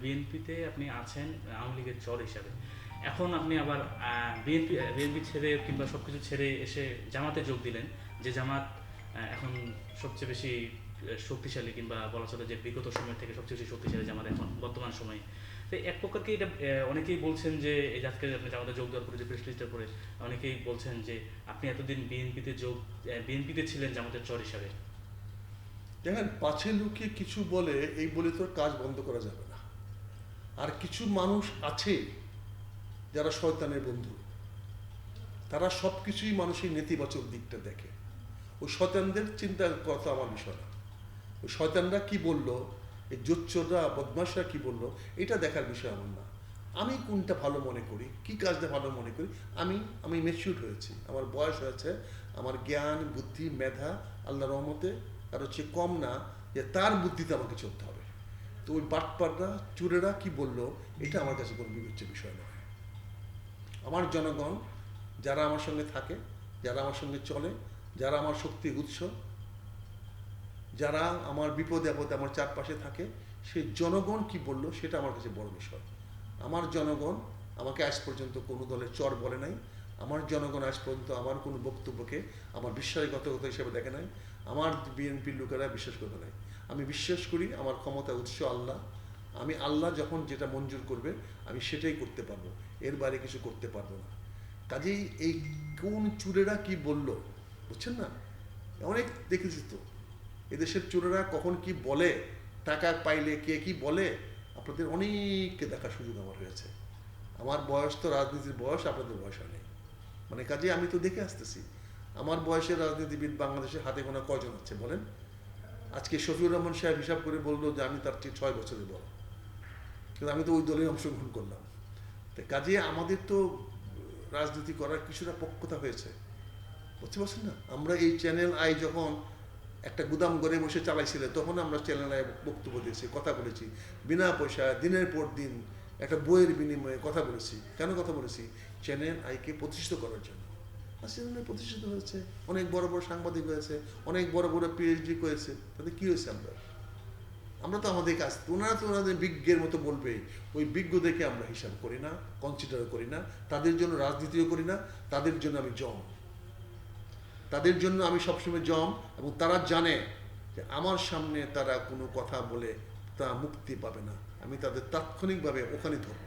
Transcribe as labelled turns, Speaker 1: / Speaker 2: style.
Speaker 1: বিএনপিতে আপনি আছেন আওয়ামী লীগের চর হিসাবে। এখন আপনি আবার বিএনপি ছেড়ে কিংবা সব কিছু ছেড়ে এসে জামাতে যোগ দিলেন, যে জামাত এখন সবচেয়ে বেশি শক্তিশালী, কিংবা বলা চলে যে বিগত সময় থেকে সবচেয়ে বেশি শক্তিশালী জামাত এখন বর্তমান সময়ে। তো এক প্রকার কি এটা অনেকেই বলছেন যে এই আজকে আপনি জামাতে যোগ দেওয়ার পরে যে প্রেস লিস্টের পরে অনেকেই বলছেন যে আপনি এতদিন বিএনপিতে ছিলেন জামাতের চর হিসাবে।
Speaker 2: দেখেন, পাছে লোকে কিছু বলে এই বলে তো কাজ বন্ধ করা যাবে না। আর কিছু মানুষ আছে যারা শয়তানের বন্ধু, তারা সব কিছুই মানুষের নেতিবাচক দিকটা দেখে। ওই শয়তানদের চিন্তা কথা আমার বিষয় না। ওই শয়তানরা কি বললো, এই জোচ্চোররা বদমাশরা কি বললো, এটা দেখার বিষয় আমার না। আমি কোনটা ভালো মনে করি, কি কাজটা ভালো মনে করি, আমি ম্যাচিউর হয়েছি, আমার বয়স হয়েছে, আমার জ্ঞান বুদ্ধি মেধা আল্লাহর রহমতে আর হচ্ছে কম না যে তার বুদ্ধিতে আমাকে চলতে হবে। তো ওই বাটপাররা চুরেরা কি বললো, এটা আমার কাছে কোনো বিবেচ্য বিষয় নয়। আমার জনগণ যারা আমার সঙ্গে থাকে, যারা আমার সঙ্গে চলে, যারা আমার শক্তির উৎস, যারা আমার বিপদে আপদে আমার চারপাশে থাকে, সেই জনগণ কি বলল সেটা আমার কাছে বড় বিষয়। আমার জনগণ আমাকে আজ পর্যন্ত কোনো দলের চর বলে নাই। আমার জনগণ আজ পর্যন্ত আমার কোনো বক্তব্যকে আমার বিশ্বাসঘাতকতা হিসেবে দেখে নাই। আমার বিএনপির লোকেরা বিশ্বাস করবে নাই। আমি বিশ্বাস করি আমার ক্ষমতা উৎস আল্লাহ। আমি আল্লাহ যখন যেটা মঞ্জুর করবে আমি সেটাই করতে পারবো, এর বাইরে কিছু করতে পারবো না। কাজেই এই কোন চুরেরা কি বলল, বুঝছেন না, অনেক দেখেছি তো এদেশের চোরেরা কখন কি বলে, টাকা পাইলে কে কি বলে, আপনাদের অনেককে দেখার সুযোগ আমার হয়েছে। আমার বয়স তো রাজনীতির বয়স, আপনাদের বয়স নেই, মানে কাজে আমি তো দেখে আসতেছি। আমার বয়সের রাজনীতিবিদ বাংলাদেশে হাতে গোনা কয়জন আছে বলেন? আজকে শফিউর রহমান সাহেব হিসাব করে বললো যে আমি তার ঠিক 6 বছরের বড়, কিন্তু আমি তো ওই দলেই অংশগ্রহণ করলাম। তো কাজে আমাদের তো রাজনীতি করার কিছুটা পক্ষতা হয়েছে, বুঝতে পারছেন না। আমরা এই চ্যানেল আই যখন একটা গুদাম ঘরে বসে চালাইছিলে, তখন আমরা চ্যানেল আই বক্তব্য দিয়েছি, কথা বলেছি, বিনা পয়সা দিনের পর দিন একটা বইয়ের বিনিময়ে কথা বলেছি। কেন কথা বলেছি? চ্যানেল আইকে প্রতিষ্ঠিত করার জন্য। আর চ্যানেল প্রতিষ্ঠিত হয়েছে, অনেক বড় বড় সাংবাদিক হয়েছে, অনেক বড় বড় পিএইচডি করেছে, তাতে কী হয়েছে? আমরা তো আমাদের কাজ, ওনারা তো ওনাদের বিজ্ঞের মতো বলবে, ওই বিজ্ঞদেরকে আমরা হিসাব করি না, কনসিডার করি না, তাদের জন্য রাজনীতিও করি না, তাদের জন্য আমি জম, তাদের জন্য আমি সবসময় জম। এবং তারা জানে যে আমার সামনে তারা কোনো কথা বলে তা মুক্তি পাবে না, আমি তাদের তাৎক্ষণিকভাবে ওখানে ধরব।